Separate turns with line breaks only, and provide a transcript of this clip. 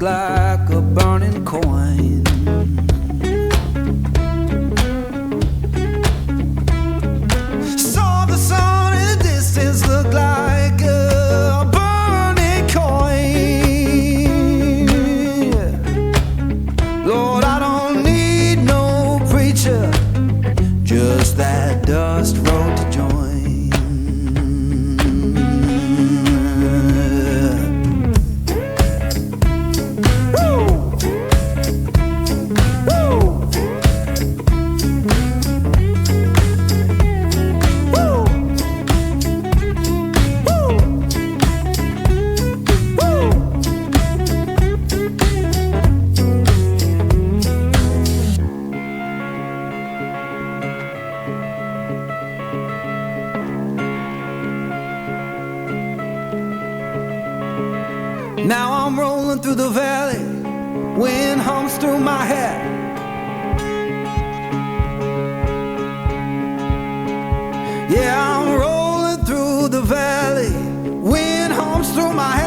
looked like a burning coin. Saw the sun in the distance look like a burning coin. Lord, I don't need no preacher, just that dust road to join. Now I'm rolling through the valley, wind hums through my hair. Yeah, I'm rolling through the valley, wind hums through my hair.